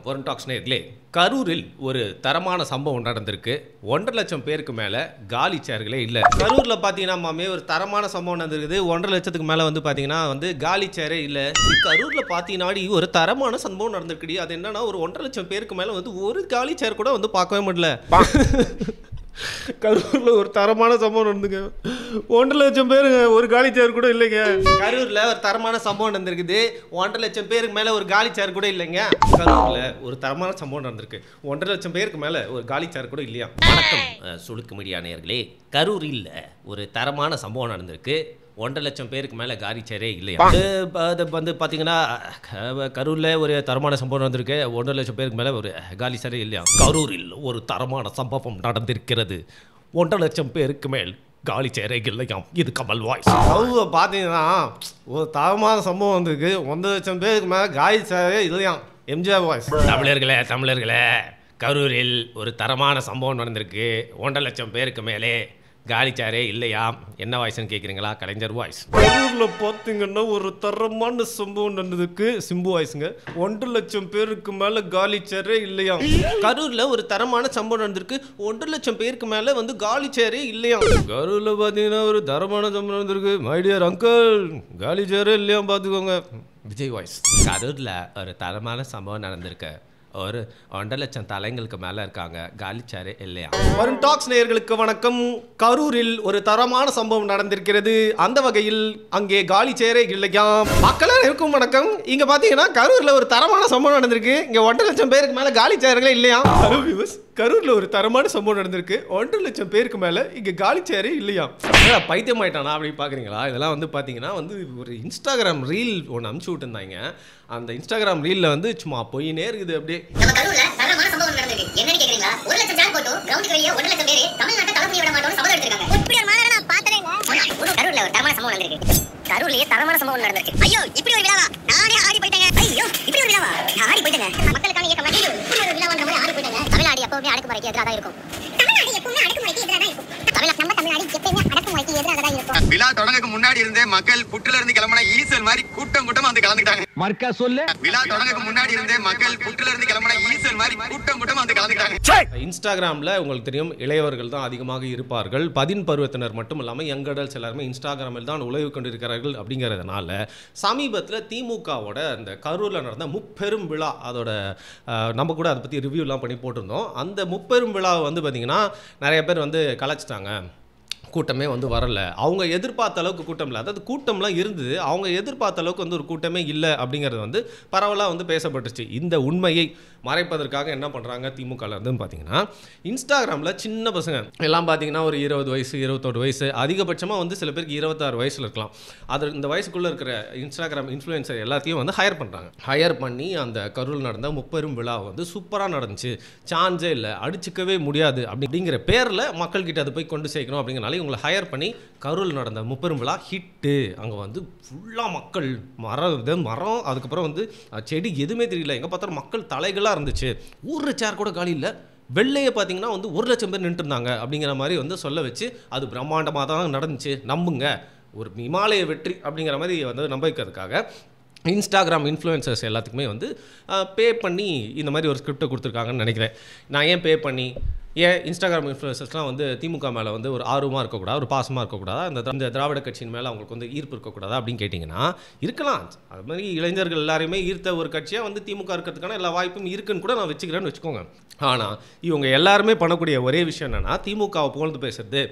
பொருள் டாக்ஸ் நேயர்களே, கரூரில் ஒரு தரமான சம்பவம் நடந்திருக்கு. 1.5 லட்சம் பேருக்கு மேலே காலி சேர்களே இல்லை. கரூரில் பார்த்தீங்கன்னா மாமே ஒரு தரமான சம்பவம் நடந்திருக்குது. 1.5 லட்சத்துக்கு மேலே வந்து பார்த்தீங்கன்னா காலி சேரே இல்லை. கரூரில் பார்த்தீங்கன்னா ஒரு தரமான சம்பவம் நடந்திருக்குடி. அது என்னன்னா ஒரு 1.5 லட்சம் பேருக்கு மேலே ஒரு காலி சேர் கூட பார்க்கவே முடியல. கரூரில் ஒரு தரமான சம்பவம் நடந்துங்க. 1.5 லட்சம் பேருங்க, ஒரு காலி சேர் கூட இல்லைங்க. கரூரில் ஒரு தரமான சம்பவம் நடந்திருக்குது. 1.5 லட்சம் பேருக்கு மேலே ஒரு காலி சேர் கூட இல்லைங்க. கரூரில் ஒரு தரமான சம்பவம் நடந்திருக்கு. 1.5 லட்சம் பேருக்கு மேலே ஒரு காலி சேர் கூட இல்லையா? வணக்கம் சுளுக்கு மீடியா நேயர்களே. கரூரில் ஒரு தரமான சம்பவம் நடந்திருக்கு. 1.5 லட்சம் பேருக்கு மேலே காலி சேரே இல்லையா? அது பார்த்தீங்கன்னா கரூரில் ஒரு தரமான சம்பவம் நடந்திருக்கு. 1.5 லட்சம் பேருக்கு மேலே ஒரு காலி சேரே இல்லையா? கரூரில் ஒரு தரமான சம்பவம் நடந்திருக்கிறது. 1.5 லட்சம் பேருக்கு மேல் காலி சேரே இல்லையாம். இது கமல் வாய்ஸ். பார்த்தீங்கன்னா ஒரு தரமான சம்பவம் வந்திருக்கு. 1.5 லட்சம் பேருக்கு மேலே காலி சேரே இல்லையாம். எம்ஜிஆர் வாய்ஸ். தமிழர்களே, கரூரில் ஒரு தரமான சம்பவம் நடந்திருக்கு. 1.5 லட்சம் பேருக்கு மேலே காலி சேரே இல்லையா? என்ன வாய்ஸ்ன்னு கேட்குறீங்களா? கலைஞர் வாய்ஸ். கரூரில் பார்த்தீங்கன்னா ஒரு தரமான சம்பவம் நடந்திருக்கு. சிம்பு வாய்ஸுங்க. 1.5 லட்சம் பேருக்கு மேலே காலி சேரே இல்லையா? கரூரில் ஒரு தரமான சம்பவம் நடந்திருக்கு. 1.5 லட்சம் பேருக்கு மேலே காலி சேரே இல்லையா? கரூரில் பார்த்தீங்கன்னா ஒரு தரமான சம்பவம் நடந்திருக்கு. மை டியர் அங்கிள், காலி சேரே இல்லையா பார்த்துக்கோங்க. விஜய் வாய்ஸ். கரூரில் ஒரு தரமான சம்பவம் நடந்திருக்கு. ஒரு 1.5 லட்சம் தலைங்களுக்கு மேலே இருக்காங்க. காலி சேரே இல்லையா? வரும் டாக்ஸ் நேயர்களுக்கு வணக்கம். கரூரில் ஒரு தரமான சம்பவம் நடந்திருக்கிறது. அந்த வகையில் அங்கே காலி சேரே இல்லையா? மக்களால் இருக்கும் வணக்கம். இங்கே பார்த்தீங்கன்னா கரூரில் ஒரு தரமான சம்பவம் நடந்திருக்கு. இங்கே 1.5 லட்சம் பேருக்கு மேலே காலி சேர்களே இல்லையா? கரூரில் ஒரு தரமான சம்பவம் நடந்திருக்கு. 1.5 லட்சம் பேருக்கு மேலே இங்கே காலி சேரே இல்லையா? பைத்தியம் ஆயிட்டானா அப்படி பார்க்குறீங்களா? இதெல்லாம் பார்த்தீங்கன்னா ஒரு இன்ஸ்டாகிராம் ரீல் ஒன்று அனுப்பிச்சு விட்டுருந்தாங்க. அந்த இன்ஸ்டாகிராம் ரீலில் சும்மா போயினே இருக்குது. அப்படியே நம்ம கரூர்ல தரமான சம்பவம் நடந்திருக்கு. என்னன்னு கேக்குறீங்களா? 1 லட்சம் ஜாக் போட்டு கிரவுண்டுக்கு வெளியே 1 லட்சம் பேர் தமிழ்நாட்டை தலை பண்ணி விட மாட்டோம்னு சபதம் எடுத்திருக்காங்க. இப்படி ஒரு மாநாடு நான் பார்த்ததேங்க. கரூர்ல ஒரு தரமான சம்பவம் நடந்திருக்கு. கரூர்லயே தரமான சம்பவம் நடந்திருக்கு. ஐயோ இப்படி ஒரு விழாவா? நானே ஆடி போயிட்டேங்க. ஐயோ இப்படி ஒரு விழாவா? நான் ஆடி போயிட்டேங்க. மக்களுக்கான இயக்கம் மாதிரி இப்படி ஒரு விழாவா நம்ம ஆடி போயிட்டேங்க. தமிழ்நாடு எப்பவுமே அடக்குமுறைக்கு எதிராக தான் இருக்கும். விழா தொடங்கக்கு முன்னாடி இருந்தே மக்கள் புற்றுல இருந்து கிளம்பின ஈசல் மாதிரி கூட்டம் வந்து கலந்துட்டாங்க. மர்க்கா சொல்லு. விழா தொடங்கக்கு முன்னாடி இருந்தே மக்கள் புற்றுல இருந்து கிளம்பின ஈசல் மாதிரி கூட்டம் வந்து கலந்துட்டாங்க. இன்ஸ்டாகிராம்ல உங்களுக்கு தெரியும், இளையவர்கள் தான் அதிகமாக இருப்பார்கள். 10 பருவத்தினர் மட்டும் இல்லாமல் யங் அடல்ட்ஸ் எல்லாருமே இன்ஸ்டாகிராமில் தான் உழைவு கொண்டிருக்கிறார்கள். அப்படிங்கிறதுனால சமீபத்தில் திமுகவோட அந்த கரூரில் நடந்த முப்பெரும் விழா, அதோட நம்ம கூட அதை பற்றி ரிவ்யூலாம் பண்ணி போட்டிருந்தோம். அந்த முப்பெரும் விழாவை பார்த்தீங்கன்னா நிறைய பேர் கலாச்சிட்டாங்க. கூட்டமே வரல. அவங்க எதிர்பார்த்த அளவுக்கு கூட்டம் இல்லை. அதாவது கூட்டம்லாம் இருந்தது, அவங்க எதிர்பார்த்த அளவுக்கு ஒரு கூட்டமே இல்லை அப்படிங்கிறது பரவலாக பேசப்பட்டுச்சு. இந்த உண்மையை மறைப்பதற்காக என்ன பண்ணுறாங்க திமுகவில் பார்த்தீங்கன்னா, இன்ஸ்டாகிராமில் சின்ன பசங்க எல்லாம் பார்த்தீங்கன்னா ஒரு 20 வயசு 21 வயசு, அதிகபட்சமாக சில பேருக்கு 26 வயசில் இருக்கலாம். அது இந்த வயசுக்குள்ளே இருக்கிற இன்ஸ்டாகிராம் இன்ஃப்ளூயன்சர் எல்லாத்தையும் ஹையர் பண்ணுறாங்க. ஹையர் பண்ணி அந்த கரூரில் நடந்த முப்பெரும் விழா சூப்பராக நடந்துச்சு, சான்ஸே இல்லை, அடிச்சுக்கவே முடியாது அப்படிங்கிற பேரில் மக்கள்கிட்ட அதை போய் கொண்டு சேர்க்கணும் அப்படிங்கிறனால இவங்களை ஹையர் பண்ணி கரூரில் நடந்த முப்பெரும் விழா ஹிட்டு. அங்கே ஃபுல்லாக மக்கள், மரம் அதுக்கப்புறம் செடி எதுவுமே தெரியல. எங்கே பார்த்தாலும் மக்கள் தலைகளாக இருந்துச்சு. ஒரு சேர் கூட காலி இல்லை. வெள்ளையை பார்த்தீங்கன்னா 1 லட்சம் பேர் நின்றுருந்தாங்க அப்படிங்கிற மாதிரி சொல்ல வச்சு அது பிரம்மாண்டமாக தான் நடந்துச்சு, நம்புங்க, ஒரு இமாலய வெற்றி அப்படிங்கிற மாதிரி நம்ப வைக்கிறதுக்காக இன்ஸ்டாகிராம் இன்ஃப்ளூயன்சர்ஸ் எல்லாத்துக்குமே பே பண்ணி இந்த மாதிரி ஒரு ஸ்கிரிப்டை கொடுத்துருக்காங்கன்னு நினைக்கிறேன். நான் ஏன் பே பண்ணி, ஏன் இன்ஸ்டாகிராம் இன்ஃப்ளூயன்சர்ஸ்லாம் திமுக மேலே ஒரு ஆர்வமாக இருக்கக்கூடாது, ஒரு பாசமாக இருக்கக்கூடாதா, இந்த திராவிட கட்சியின் மேலே அவங்களுக்கு ஈர்ப்பு இருக்கக்கூடாதா அப்படின்னு கேட்டிங்கன்னா இருக்கலாம். அது மாதிரி இளைஞர்கள் எல்லாரையுமே ஈர்த்த ஒரு கட்சியாக திமுக இருக்கிறதுக்கான எல்லா வாய்ப்பும் இருக்குன்னு கூட நான் வச்சுக்கிறேன்னு வச்சுக்கோங்க. ஆனால் இவங்க எல்லாருமே பண்ணக்கூடிய ஒரே விஷயம் என்னென்னா, திமுகவை புகழ்ந்து பேசுறது,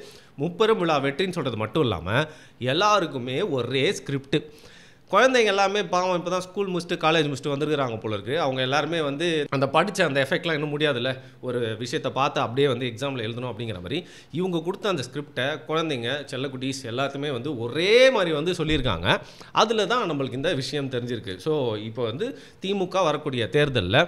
முப்பெரும் விழா வெற்றின்னு சொல்கிறது மட்டும் இல்லாமல் எல்லாருக்குமே ஒரே ஸ்கிரிப்ட். குழந்தைங்க எல்லாமே பாவம் இப்போ தான் ஸ்கூல் முடிச்சுட்டு காலேஜ் முடிச்சுட்டு வந்துருக்குறாங்க போல இருக்குது. அவங்க எல்லாருமே அந்த படித்த அந்த எஃபெக்ட்லாம் இன்னும் முடியாதுல்ல, ஒரு விஷயத்தை பார்த்து அப்படியே எக்ஸாமில் எழுதணும் அப்படிங்கிற மாதிரி இவங்க கொடுத்த அந்த ஸ்கிரிப்டை குழந்தைங்க, செல்லக்குட்டீஸ் எல்லாத்துமே ஒரே மாதிரி சொல்லியிருக்காங்க. அதில் தான் நம்மளுக்கு இந்த விஷயம் தெரிஞ்சிருக்கு. ஸோ இப்போ திமுக வரக்கூடிய தேர்தலில்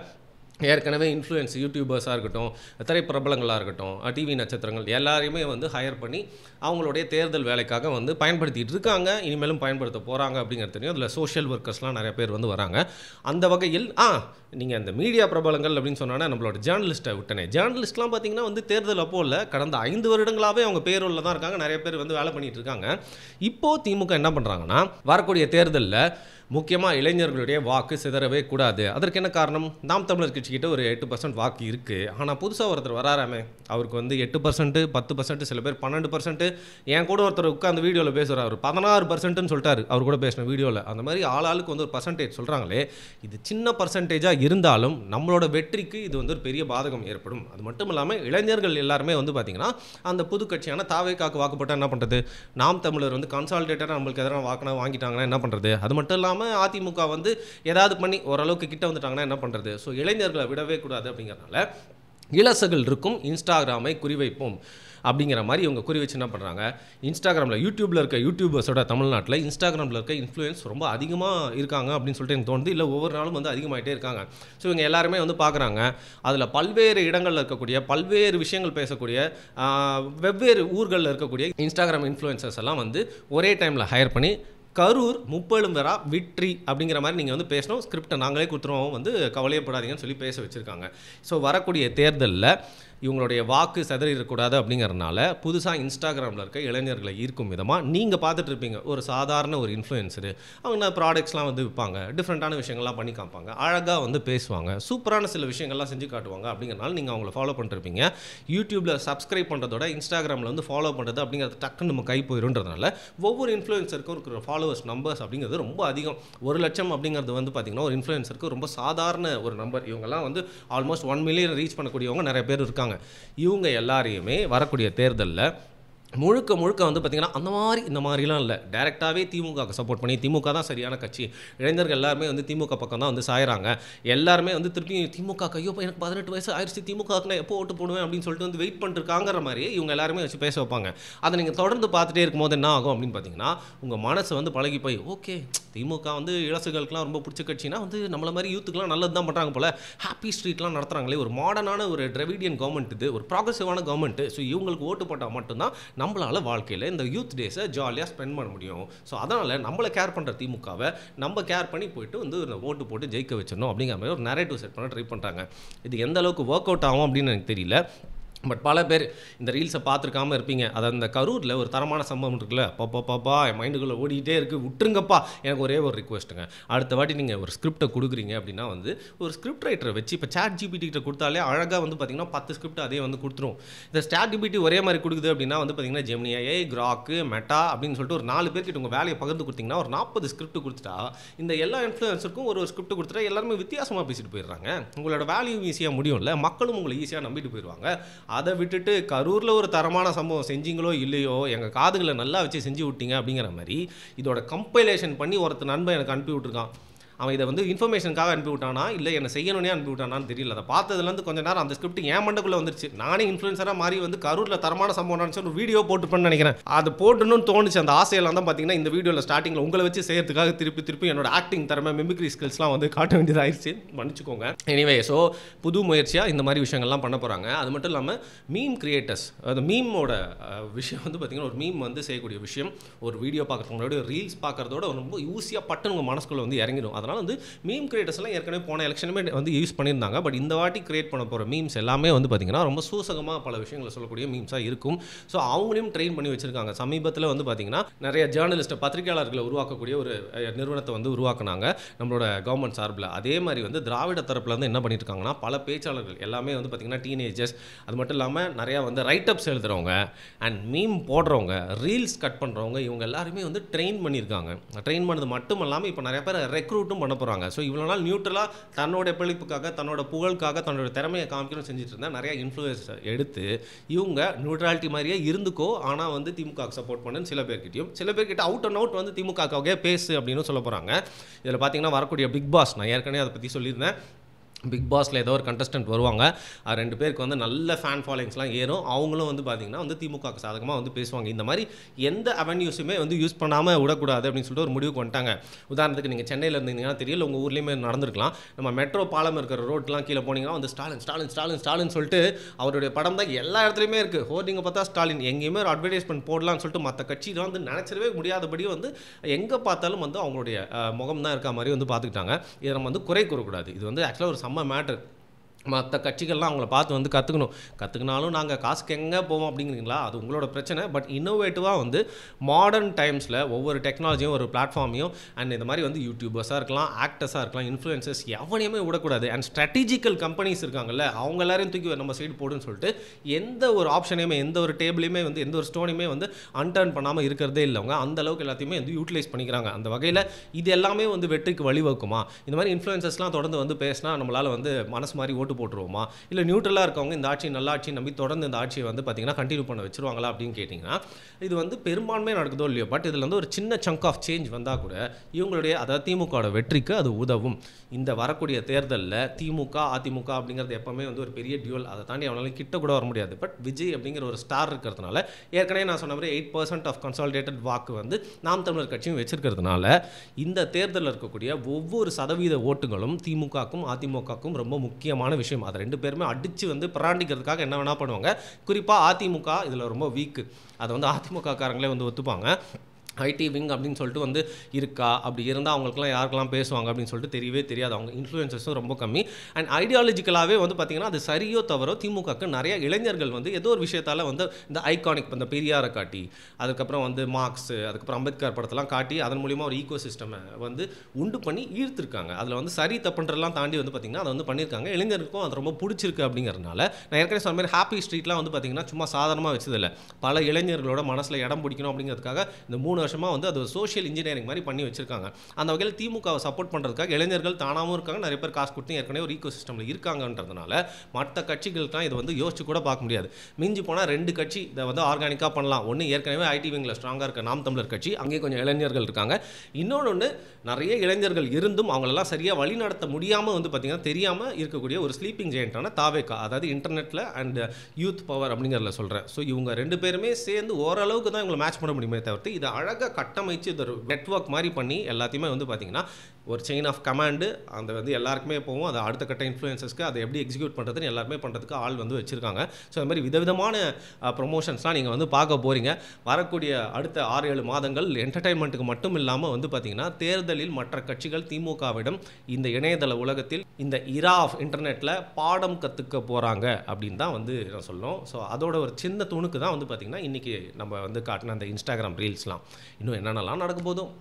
ஏற்கனவே இன்ஃப்ளூயன்ஸ் யூடியூபர்ஸாக இருக்கட்டும், திரைப்பிரபலங்களாக இருக்கட்டும், டிவி நட்சத்திரங்கள் எல்லாரையுமே நீங்கள் பண்ணி அவங்களுடைய தேர்தல் வேலைக்காக பயன்படுத்திகிட்டு இருக்காங்க. இனிமேலும் பயன்படுத்த போகிறாங்க அப்படிங்கிறது தெரியும். அதில் சோஷியல் ஒர்க்கர்ஸ்லாம் நிறைய பேர் வராங்க. அந்த வகையில் நீங்கள் அந்த மீடியா பிரபலங்கள் அப்படின்னு சொன்னோன்னா நம்மளோட ஜேர்னலிஸ்ட்டை விட்டனே, ஜேர்னலிஸ்ட்லாம் பார்த்தீங்கன்னா தேர்தல் அப்போ இல்லை, கடந்த 5 வருடங்களாகவே அவங்க பேரோலில் தான் இருக்காங்க. நிறைய பேர் வேலை பண்ணிகிட்டு இருக்காங்க. இப்போது திமுக என்ன பண்ணுறாங்கன்னா, வரக்கூடிய தேர்தலில் முக்கியமாக இளைஞர்களுடைய வாக்கு சிதறவே கூடாது. அதற்கு என்ன காரணம்? நாம் தமிழர் கட்சிக்கிட்ட ஒரு 8% வாக்கு இருக்குது. ஆனால் புதுசாக ஒருத்தர் வராராமே, அவருக்கு வந்து 8%, 10%, சில பேர் 12%. என் கூட ஒருத்தர் உட்காந்து வீடியோவில் பேசுகிறார், அவர் 16%ன்னு சொல்லிட்டாரு அவர் கூட பேசின வீடியோவில். அந்த மாதிரி ஆளாளுக்கு வந்து ஒரு பர்சன்டேஜ் சொல்கிறாங்களே, இது சின்ன பர்சன்டேஜாக இருந்தாலும் நம்மளோட வெற்றிக்கு இது வந்து ஒரு பெரிய பாதகம் ஏற்படும். அது மட்டும் இல்லாமல் இளைஞர்கள் எல்லாருமே வந்து பார்த்திங்கன்னா அந்த புது கட்சியான தாவேக்காக்கு வாக்குப்பட்டால் என்ன பண்ணுறது? நாம் தமிழர் வந்து கன்சால்டேட்டராக நம்மளுக்கு எதனா வாங்கிட்டாங்கன்னா என்ன பண்ணுறது? அது மட்டும் இல்லாமல் அதிமுக வந்து ஏதாவது பண்ணி ஓரளவுக்கு கிட்ட வந்துட்டாங்கன்னா என்ன பண்ணுறது? ஸோ இளைஞர்களை விடவே கூடாது. அப்படிங்கிறனால இலசுகள் இருக்கும் இன்ஸ்டாகிராமை குறிவைப்போம் அப்படிங்கிற மாதிரி இவங்க குறி வச்சு என்ன பண்ணுறாங்க, இன்ஸ்டாகிராமில் யூடியூப்பில் இருக்க யூடியூபர்ஸோட தமிழ்நாட்டில் இன்ஸ்டாகிராமில் இருக்க இன்ஃப்ளூயன்ஸ் ரொம்ப அதிகமாக இருக்காங்க அப்படின்னு சொல்லிட்டு எனக்கு தோணுது. இல்லை ஒவ்வொரு நாளும் வந்து அதிகமாகிட்டே இருக்காங்க. ஸோ இவங்க எல்லாருமே வந்து பார்க்குறாங்க, அதில் பல்வேறு இடங்களில் இருக்கக்கூடிய பல்வேறு விஷயங்கள் பேசக்கூடிய வெவ்வேறு ஊர்களில் இருக்கக்கூடிய இன்ஸ்டாகிராம் இன்ஃப்ளூயன்சர்ஸ் எல்லாம் வந்து ஒரே டைமில் ஹையர் பண்ணி கரூர் முப்பெழும்பெறா வெற்றி அப்படிங்கிற மாதிரி நீங்கள் வந்து பேசணும், ஸ்கிரிப்டை நாங்களே கொடுத்துருவோம், வந்து கவலையப்படாதீங்கன்னு சொல்லி பேச வச்சுருக்காங்க. ஸோ வரக்கூடிய தேர்தலில் இவங்களுடைய வாக்கு சிதறிடக்கூடாது அப்படிங்கிறதுனால புதுசாக இன்ஸ்டாகிராமில் இருக்க இளைஞர்களை ஈர்க்கும் விதமாக நீங்கள் பார்த்துட்டு இருப்பீங்க ஒரு சாதாரண ஒரு இன்ஃப்ளூயன்சரு, அவங்க ப்ராடக்ட்ஸ்லாம் வந்து விற்பாங்க, டிஃப்ரெண்ட்டான விஷயங்கள்லாம் பண்ணி காமிப்பாங்க, அழகாக வந்து பேசுவாங்க, சூப்பரான சில விஷயங்கள்லாம் செஞ்சு காட்டுவாங்க. அப்படிங்கிறனால நீங்கள் அவங்கள ஃபாலோ பண்ணிருப்பீங்க. யூடியூப்பில் சப்ஸ்கிரைப் பண்ணுறதோட இன்ஸ்டாகிராமில் வந்து ஃபாலோ பண்ணுறது அப்படிங்கிறது டக்குன்னு நம்ம கை போயிடும்ன்றதுனால ஒவ்வொரு இன்ஃப்ளூயன்சருக்கும் இருக்கிற ஃபாலோவர்ஸ் நம்பர்ஸ் அப்படிங்கிறது ரொம்ப அதிகம். 1 லட்சம் அப்படிங்கிறது வந்து பார்த்திங்கன்னா ஒரு இன்ஃப்ளூயன்சருக்கு ரொம்ப சாதாரண ஒரு நம்பர். இவங்கெல்லாம் வந்து ஆல்மோஸ்ட் 1 மில்லியன் ரீச் பண்ணக்கூடியவங்க நிறைய பேர் இருக்காங்க. இவங்க எல்லாரையுமே வரக்கூடிய தேர்தலில் முழுக்க வந்து பார்த்திங்கன்னா அந்த மாதிரி இந்த மாதிரிலாம் இல்லை, டைரெக்டாகவே திமுகவுக்கு சப்போர்ட் பண்ணி திமுக தான் சரியான கட்சி, இளைஞர்கள் எல்லாருமே வந்து திமுக பக்கம் தான் வந்து சாயிறாங்க, எல்லாருமே வந்து திருப்பி திமுக ஐயோ எனக்கு 18 வயசு ஆயிடுச்சு திமுகவுக்கு நான் எப்போ ஓட்டு போடுவேன் அப்படின்னு சொல்லிட்டு வந்து வெயிட் பண்ணிருக்காங்கிற மாதிரியே இவங்க எல்லாருமே வச்சு பேச வைப்பாங்க. அதை நீங்கள் தொடர்ந்து பார்த்துட்டே இருக்கும்போது என்ன ஆகும் அப்படின்னு பார்த்தீங்கன்னா உங்கள் மனசு வந்து பழகி போய் ஓகே திமுக வந்து இளசுகளுக்குலாம் ரொம்ப பிடிச்ச கட்சினா வந்து நம்மள மாதிரி யூத்துக்குலாம் நல்லது தான் பண்ணுறாங்க போல், ஹாப்பி ஸ்ட்ரீட்லாம் நடத்துகிறாங்களே, ஒரு மாடர்னான ஒரு டிராவிடியன் கவர்மெண்ட், இது ஒரு ப்ராக்ரெசிவான கவர்மெண்ட், ஸோ இவங்களுக்கு ஓட்டு போட்டால் மட்டும்தான் நம்மளால் வாழ்க்கையில் இந்த யூத் டேஸை ஜாலியாக ஸ்பெண்ட் பண்ண முடியும். ஸோ அதனால் நம்மளை கேர் பண்ணுற திமுகவை நம்ம கேர் பண்ணி போயிட்டு வந்து ஓட்டு போட்டு ஜெயிக்க வச்சிடணும் அப்படிங்கிற மாதிரி ஒரு நரேட்டிவ் செட் பண்ண ட்ரை பண்ணுறாங்க. இது எந்த அளவுக்கு ஒர்க் அவுட் ஆகும் அப்படின்னு எனக்கு தெரியல. பட் பல பேர் இந்த ரீல்ஸை பார்த்துருக்காமல் இருப்பீங்க. அதாவது அந்த கரூரில் ஒரு தரமான சம்பவம் இருக்குல்ல, பாப்பா என் மைண்டுக்குள்ளே ஓடிக்கிட்டே இருக்குது, விட்டுருங்கப்பா. எனக்கு ஒரே ஒரு ரிக்வெஸ்ட்டுங்க, அடுத்த வாட்டி நீங்கள் ஒரு ஸ்கிரிப்டை கொடுக்குறீங்க அப்படின்னா வந்து ஒரு ஸ்கிரிப்ட் ரைட்டரை வச்சு இப்போ சாட் ஜிபிடி கிட்ட கொடுத்தாலே அழகாக வந்து பார்த்திங்கன்னா 10 ஸ்கிரிப்ட் அதே வந்து கொடுத்துரும். இந்த சாட் ஜிபிடி ஒரே மாதிரி கொடுக்குது அப்படின்னா வந்து பார்த்திங்கன்னா ஜெமினி AI, கிராக்கு, மெட்டா அப்படின்னு சொல்லிட்டு ஒரு 4 பேர்கிட்ட உங்கள் வேலையை பகிர்ந்து கொடுத்தீங்கன்னா ஒரு 40 ஸ்கிரிப்ட் கொடுத்துட்டா இந்த எல்லா இன்ஃப்ளூயன்ஸருக்கும் ஒரு ஸ்கிரிப்ட் கொடுத்துட்டா எல்லாருமே வித்தியாசமாக பேசிட்டு போயிடுறாங்க. உங்களோட வேல்யூ ஈஸியாக முடியும்ல, மக்களும் உங்களை ஈஸியாக நம்பிட்டு போயிடுவாங்க. அதை விட்டுட்டு கரூரில் ஒரு தரமான சம்பவம் செஞ்சீங்களோ இல்லையோ எங்கள் காதுகளை நல்லா வச்சு செஞ்சு விட்டீங்க அப்படிங்கிற மாதிரி இதோட கம்பைலேஷன் பண்ணி ஒருத்தர் நண்பன் எனக்கு அனுப்பி விட்டுருக்கான். அவன் இதை வந்து இன்ஃபர்மேஷனுக்காக அனுப்பி விட்டானா இல்லை என்னை செய்யணுன்னே அனுப்பி விட்டானான்னு தெரியல. அதை பார்த்ததுலேருந்து கொஞ்சம் நேரம் அந்த ஸ்கிரிப்ட் என் மண்டக்குள்ளே வந்துருச்சு. நானே இன்ஃப்ளூயன்சராக மாதிரி வந்து கரூரில் தரமான சம்பவம் நினச்சி ஒரு வீடியோ போட்டுப்பேன்னு நினைக்கிறேன். அது போட்டணும்னு தோணுச்சு. அந்த ஆசையெல்லாம் தான் பார்த்தீங்கன்னா இந்த வீடியோவில் ஸ்டார்டிங்கில் உங்களை வச்சு செய்யறதுக்காக திருப்பி என்னோட ஆக்டிங் திறமை மிமிக்ரி ஸ்கில்ஸ்லாம் வந்து காட்ட வேண்டியதாகிடுச்சு, மன்னிச்சுக்கோங்க. எனிவே ஸோ புது முயற்சியாக இந்த மாதிரி விஷயங்கள்லாம் பண்ண போகிறாங்க. அது மட்டும் இல்லாமல் மீம் கிரியேட்டர்ஸ், அது மீமோட விஷயம் வந்து பார்த்திங்கன்னா ஒரு மீம் வந்து செய்யக்கூடிய விஷயம் ஒரு வீடியோ பார்க்குறதுக்கு முன்னாடி ரீல்ஸ் பார்க்குறதோட ரொம்ப ஈஸியாக பட்டுன்னு உங்கள் மனசுக்குள்ளே வந்து இறங்கிடும். அதனால் வந்து மீம் கிரியேட்டர்ஸ்லாம் ஏற்கனவே போன எலெக்ஷனுமே வந்து யூஸ் பண்ணியிருந்தாங்க. பட் இந்த வாட்டி கிரியேட் பண்ண போகிற மீம்ஸ் எல்லாமே வந்து பார்த்திங்கன்னா ரொம்ப சூசகமாக பல விஷயங்களை சொல்லக்கூடிய மீம்ஸாக இருக்கும். ஸோ அவங்களையும் ட்ரெயின் பண்ணி வச்சுருக்காங்க. சமீபத்தில் வந்து பார்த்திங்கன்னா நிறைய ஜேர்னலிஸ்ட்டை பத்திரிகையாளர்களை உருவாக்கக்கூடிய ஒரு நிறுவனத்தை வந்து உருவாக்குனாங்க நம்மளோட கவர்மெண்ட் சார்பில். அதே மாதிரி வந்து திராவிட தரப்பில் வந்து என்ன பண்ணிட்டு இருக்காங்கன்னா பல பேச்சாளர்கள் எல்லாமே வந்து பார்த்திங்கன்னா டீனேஜர்ஸ், அது மட்டும் இல்லாமல் நிறையா வந்து ரைட்டப்ஸ் எழுதுகிறவங்க அண்ட் மீம் போடுறவங்க, ரீல்ஸ் கட் பண்ணுறவங்க, இவங்க எல்லாருமே வந்து ட்ரெயின் பண்ணியிருக்காங்க. ட்ரெயின் பண்ணது மட்டும் இல்லாமல் இப்போ நிறைய பேர் ரெக்ரூட்டும் பண்ண போகிறாங்க. ஸோ இவ்வளோ நாள் நியூட்ரலாக தன்னோட பிழைப்புக்காக தன்னோட புகழுக்காக தன்னோட திறமையை காமிக்கணும்னு செஞ்சுட்டு இருந்தால் நிறைய இன்ஃப்ளூயன்ஸை எடுத்து இவங்க நியூட்ராலிட்டி மாதிரியே இருந்துக்கோ ஆனால் வந்து திமுக சப்போர்ட் பண்ணுன்னு சில பேர்கிட்ட அவுட் அண்ட் அவுட் வந்து திமுகவுக்கே பேசு அப்படின்னு சொல்ல போகிறாங்க. இதில் பார்த்தீங்கன்னா வரக்கூடிய பிக் பாஸ், நான் ஏற்கனவே அதை பற்றி சொல்லியிருந்தேன். பிக் பாஸில் ஏதோ ஒரு கண்டஸ்டன்ட் வருவாங்க, 2 பேருக்கு வந்து நல்ல ஃபேன் ஃபாலோயிங்ஸ்லாம் ஏறும், அவங்களும் வந்து பார்த்திங்கன்னா வந்து திமுகவுக்கு சாதகமாக வந்து பேசுவாங்க. இந்த மாதிரி எந்த அவென்யூஸுமே வந்து யூஸ் பண்ணாமல் விடக்கூடாது அப்படின்னு சொல்லிட்டு ஒரு முடிவுக்கு வந்துட்டாங்க. உதாரணத்துக்கு நீங்கள் சென்னையில் இருந்தீங்கன்னா தெரியல, உங்கள் ஊர்லேயுமே நடந்திருக்கலாம். நம்ம மெட்ரோ பாலம் இருக்கிற ரோட்லாம் கீழே போனீங்கன்னா வந்து ஸ்டாலின் சொல்லிட்டு அவருடைய படம் தான் எல்லா இடத்துலையுமே இருக்குது. ஹோர்டிங்கை பார்த்தா ஸ்டாலின், எங்கேயுமே ஒரு அட்வர்டைஸ்மெண்ட் போடலான்னு சொல்லிட்டு மற்ற கட்சியில் வந்து நினச்சிடவே முடியாதபடி வந்து எங்கே பார்த்தாலும் வந்து அவங்களுடைய முகம் தான் இருக்க மாதிரி வந்து பார்த்துக்கிட்டாங்க. இதை நம்ம வந்து குறை கூறக்கூடாது. இது வந்து ஆக்சுவலாக ஒரு செம்ம மேட்டர். மற்ற கட்சிகள்லாம் அவங்கள பார்த்து வந்து கற்றுக்கினாலும் நாங்கள் காசுக்கு எங்கே போவோம் அப்படிங்கிறீங்களா, அது உங்களோட பிரச்சனை. பட் இன்னோவேட்டிவாக வந்து மாடர்ன் டைம்ஸில் ஒவ்வொரு டெக்னாலஜியும் ஒரு பிளாட்ஃபார்மையும் அண்ட் இந்த மாதிரி வந்து யூடியூபர்ஸாக இருக்கலாம், ஆக்டர்ஸாக இருக்கலாம், இன்ஃப்ளூயன்சர்ஸ் எவனையுமே விடக்கூடாது. அண்ட் ஸ்ட்ராட்டஜிக்கல் கம்பெனிஸ் இருக்காங்கல்ல, அவங்க எல்லாரையும் தூக்கி நம்ம சைடு போடுன்னு சொல்லிட்டு எந்த ஒரு ஆப்ஷனையுமே எந்த ஒரு டேபிளையுமே வந்து எந்த ஒரு ஸ்டோனையுமே வந்து அன்டர்ன் பண்ணாமல் இருக்கிறதே இல்லைங்க. அந்த அளவுக்கு எல்லாத்தையுமே வந்து யூட்டிலைஸ் பண்ணிக்கிறாங்க. அந்த வகையில் இது எல்லாமே வந்து வெற்றிக்கு வழிவகுக்குமா? இந்த மாதிரி இன்ஃப்ளூயன்சர்ஸ்லாம் தொடர்ந்து வந்து பேசினா நம்மளால் வந்து மனசு மாதிரி ஓட்டு போட்டுருவோமா, இல்லை நியூட்ரலாக இருக்கவங்க இந்த ஆட்சி நல்ல ஆட்சி நம்பி தொடர்ந்து இந்த ஆட்சியை வந்து பார்த்திங்கன்னா கண்டினியூ பண்ண வச்சுருவாங்களா அப்படின்னு கேட்டிங்கன்னா, இது வந்து பெரும்பான்மையாக நடக்குதோ இல்லையோ, பட் இதில் வந்து ஒரு சின்ன சங்க் ஆஃப் சேஞ்ச் வந்தால் கூட இவங்களுடைய அதாவது திமுகவோட வெற்றிக்கு அது உதவும். இந்த வரக்கூடிய தேர்தலில் திமுக அதிமுக அப்படிங்கிறது எப்போவுமே வந்து ஒரு பெரிய டியூவல், அதை தாண்டி அவனால கிட்ட கூட வர முடியாது. பட் விஜய் அப்படிங்கிற ஒரு ஸ்டார் இருக்கிறதுனால, ஏற்கனவே நான் சொன்ன மாதிரி 8% ஆஃப் கன்சாலிடேட்டட் வாக்கு வந்து நாம் தமிழர் கட்சியும் வச்சிருக்கிறதுனால இந்த தேர்தலில் இருக்கக்கூடிய ஒவ்வொரு சதவீத ஓட்டுகளும் திமுகக்கும் அதிமுகக்கும் ரொம்ப முக்கியமான விஷயம். அதை ரெண்டு பேருமே அடித்து வந்து பிராண்டிக்கிறதுக்காக என்ன வேணா பண்ணுவாங்க. குறிப்பாக அதிமுக இதில் ரொம்ப வீக்கு. அதை வந்து அதிமுக காரங்களே வந்து ஒத்துப்பாங்க. ஐடி விங் அப்படின்னு சொல்லிட்டு வந்து இருக்கா, அப்படி இருந்தால் அவங்களுக்குலாம் யாருக்கெல்லாம் பேசுவாங்க அப்படின்னு சொல்லிட்டு தெரியவே தெரியாது. அவங்க இன்ஃப்ளூயன்சஸும் ரொம்ப கம்மி. அண்ட் ஐடியாலஜிக்கலாகவே வந்து பார்த்திங்கன்னா அது சரியோ தவறோ திமுகக்கு நிறைய இளைஞர்கள் வந்து ஏதோ ஒரு விஷயத்தால் வந்து இந்த ஐகானிக் இந்த பெரியாரை காட்டி, அதுக்கப்புறம் வந்து மார்க்ஸ், அதுக்கப்புறம் அம்பேத்கர் படத்தெல்லாம் காட்டி அதன் மூலிமா ஒரு ஈகோ சிஸ்டமை வந்து உண்டு பண்ணி ஈர்த்திருக்காங்க. அதில் வந்து சரி தப்புன்றலாம் தாண்டி வந்து பார்த்திங்கன்னா அதை வந்து பண்ணியிருக்காங்க. இளைஞருக்கும் அது ரொம்ப பிடிச்சிருக்கு அப்படிங்கிறதுனால நான் ஏற்கனவே சொன்ன மாதிரி ஹாப்பி ஸ்ட்ரீட்லாம் வந்து பார்த்திங்கன்னா சும்மா சாதாரணமாக வச்சதில்லை. பல இளைஞர்களோட மனசில் இடம் பிடிக்கணும் அப்படிங்கிறதுக்காக இந்த 3 வருஷமாக வந்து அது சோஷியல் இன்ஜினியரிங் மாதிரி பண்ணி வச்சிருக்காங்க. அந்த வகையில் திமுகவை சப்போர்ட் பண்ணுறதுக்காக இளைஞர்கள் தானாகவும் இருக்காங்க, நிறைய பேர் காசு கொடுத்து ஏற்கனவே ஒரு ஈகோ சிஸ்டமில் இருக்காங்கன்றதுனால மற்ற கட்சிகளுக்குலாம் இதை வந்து யோசிச்சு கூட பார்க்க முடியாது. மிஞ்சி போனால் 2 கட்சி இதை வந்து ஆர்கானிக்காக பண்ணலாம். ஒன்று ஏற்கனவே ஐடி விங்கில் ஸ்ட்ராங்காக இருக்க நாம் தமிழர் கட்சி, அங்கேயே கொஞ்சம் இளைஞர்கள் இருக்காங்க. இன்னொன்று நிறைய இளைஞர்கள் இருந்தும் அவங்களெல்லாம் சரியாக வழி நடத்த முடியாமல் வந்து பார்த்திங்கன்னா தெரியாமல் இருக்கக்கூடிய ஒரு ஸ்லீப்பிங் ஜெயண்டான தாவேகா, அதாவது இன்டர்நெட்டில் அண்ட் யூத் பவர் அப்படிங்கிறத சொல்கிறேன். ஸோ இவங்க 2 பேருமே சேர்ந்து ஓரளவுக்கு தான் இவங்களை மேட்ச் பண்ண முடியுமே தவிர்த்து இதை அழகாக கட்டமைச்சு இது ஒரு நெட்வொர்க் மாதிரி பண்ணி எல்லாத்தையுமே வந்து பார்த்திங்கன்னா ஒரு செயின் ஆஃப் கமாண்டு அந்த வந்து எல்லாருக்குமே போகும். அது அடுத்த கட்ட இன்ஃப்ளூயன்சஸ்க்கு அதை எப்படி எக்ஸிக்யூட் பண்ணுறதுன்னு எல்லாருமே பண்ணுறதுக்கு ஆள் வந்து வச்சுருக்காங்க. ஸோ அது மாதிரி விதவிதமான ப்ரொமோஷன்ஸ்லாம் நீங்கள் வந்து பார்க்க போகிறீங்க. வரக்கூடிய அடுத்த 6-7 மாதங்கள் என்டர்டைன்மெண்ட்டுக்கு மட்டும் இல்லாமல் வந்து பார்த்திங்கன்னா தேர்தலில் மற்ற கட்சிகள் திமுகவிடம் இந்த இணையதள உலகத்தில் இந்த இரா ஆஃப் இன்டர்நெட்டில் பாடம் கற்றுக்க போகிறாங்க அப்படின்னு தான் வந்து நான் சொல்லணும். ஸோ அதோட ஒரு சின்ன துணுக்கு தான் வந்து பார்த்திங்கன்னா இன்றைக்கி நம்ம வந்து காட்டின அந்த இன்ஸ்டாகிராம் ரீல்ஸ்லாம். இன்னும் என்னென்னலாம் நடக்க போதும்.